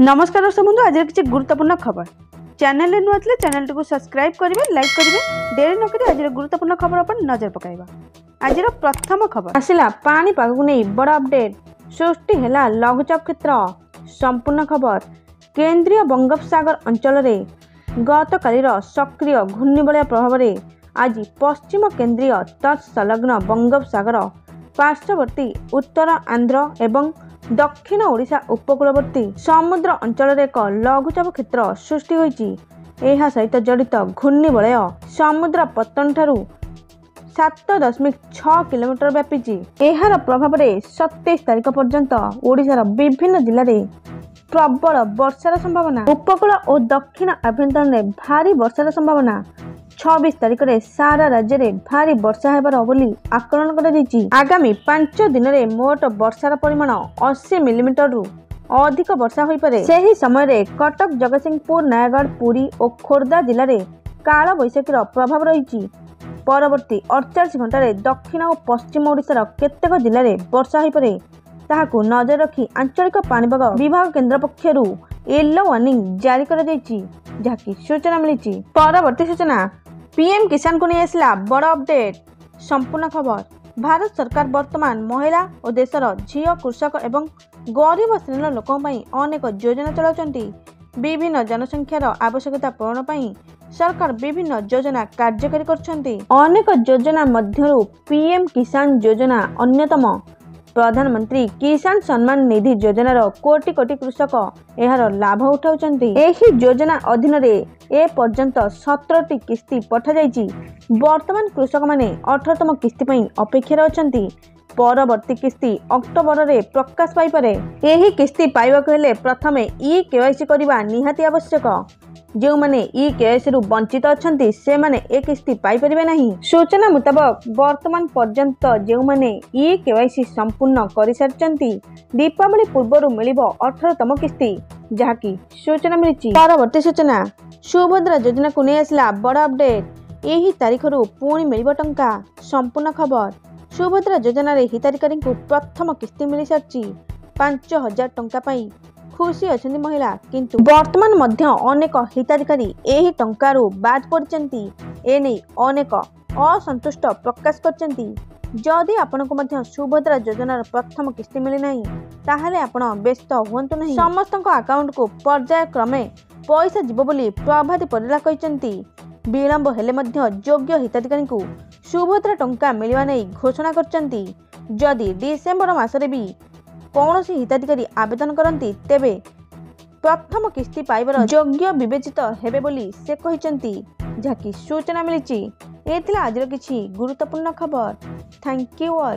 नमस्कार दर्शक बंधु आज किसी गुरुत्वपूर्ण खबर चैनल नुआ थे चैनल टी सब्सक्राइब करेंगे लाइक करेंगे देरी नक आज गुरुत्वपूर्ण खबर पर नजर पकाइबा। आज प्रथम खबर आसला पाणीपाग को नहीं बड़ अपडेट सृष्टि है लघुचाप क्षेत्र संपूर्ण खबर केंद्रीय बंगोपसागर अंचल गत कालीर सक्रिय घूर्णिबलय प्रभाव में आज पश्चिम केंद्रीय तत्संलग्न बंगोपसागर पार्श्ववर्ती उत्तर आंध्र एवं दक्षिण ओडिशा उपकूलवर्ती समुद्र अंचल एक लघुचाप क्षेत्र सृष्टि होइछि। एहा सहित जड़ित घूर्णिबलय समुद्र पतन ठारू 7.6 किलोमीटर व्यापीछि। एहार प्रभाव में 27 तारिख पर्यंत ओडिशार विभिन्न जिले में प्रबल वर्षार संभावना उपकूल और दक्षिण आभ्यंतर में भारी वर्षार संभावना 26 तारिख में सारा राज्य में भारी वर्षा हेबार बोली आकलन कर आगामी 5 दिन में मोट वर्षार परिमाण 80 मिलीमीटर रु अधिक वर्षा हो पारे। सही समय रे कटक जगतसिंहपुर नयागढ़ पुरी और खोर्धा जिले में काल बैशाखीर प्रभाव रही। परवर्ती 48 घंटे दक्षिण और पश्चिम ओडिशार केतेक जिले में वर्षा हो पारे ताहाकु नजर रखी आंचलिक पाणीपाग विभाग केन्द्र पक्षरु येलो वार्निंग जारी कर जहाँकि सूचना मिली। परवर्ती सूचना पीएम किसान को नहीं आसला बड़ अपडेट संपूर्ण खबर भारत सरकार वर्तमान महिला और देशर झील कृषक एवं गरीब श्रेणीर लोकों अनेक योजना चलाउछंती। विभिन्न जनसंख्यार आवश्यकता पूरण पर सरकार विभिन्न योजना कार्यकारी करछंती। अनेक योजना मध्यरु पीएम किसान योजना अन्यतम। प्रधानमंत्री किसान सम्मान निधि योजनार कोटी कोटी कृषक यार लाभ उठाउछंती। एही योजना अधीन रे ए पर्यंत 17टी किस्ती पठा जाइछि। वर्तमान कृषक माने 18तम किस्ती पई अपेक्षा अछंती। परवर्ती किस्ती अक्टोबर रे प्रकाश पाई पारे। एही किस्ती पाइबाक हेले प्रथमे ई केवाईसी करबा निहाती आवश्यक। जो माने ई केवाईसी रु वंचित अछंती से माने ए किस्ती पाई परिबे नाही। सूचना मुताबक वर्तमान पर्यंत जो माने ई केवाईसी संपूर्ण करि सारचंती दीपावली पूर्व मिलिबो 18तम किस्ती जहाँकि सूचना मिली। परवर्ती सूचना सुभद्रा योजना को नहीं आसला बड़ अपडेट यही तारीख रु पुणी मिलिबो टंका संपूर्ण खबर सुभद्रा योजना रे हिताधिकारी को प्रथम किस्ती मिल सारी 5000 टंका पाई खुशी अछंती महिला किंतु वर्तमान मध्य अनेक हिताधिकारी एही टंकारु बाद पड़चंती। एने अनेक असंतुष्ट प्रकाश करचंती। जदि आपनको मध्य सुभद्रा योजनार प्रथम किस्ती मिली नाही ताहाले आपण व्यस्त हुअंतु नाही। समस्तक अकाउंट को पर्याय क्रमे पैसा जीव बोली प्रभाती परिडा कहिसंती। विलंब हेले मध्य योग्य हिताधिकारी को सुभद्रा टंका मिलवा नहीं घोषणा करचंती। जदि डिसेम्बर मासरे भी कौनसी हिताधिकारी आवेदन करती तेबे प्रथम किस्ती पाइबार योग्य विवेचित हेबे बोली से कहिसंती जहाँकि सूचना मिली। एथिला आजर किछि गुरुत्वपूर्ण खबर। Thank you all.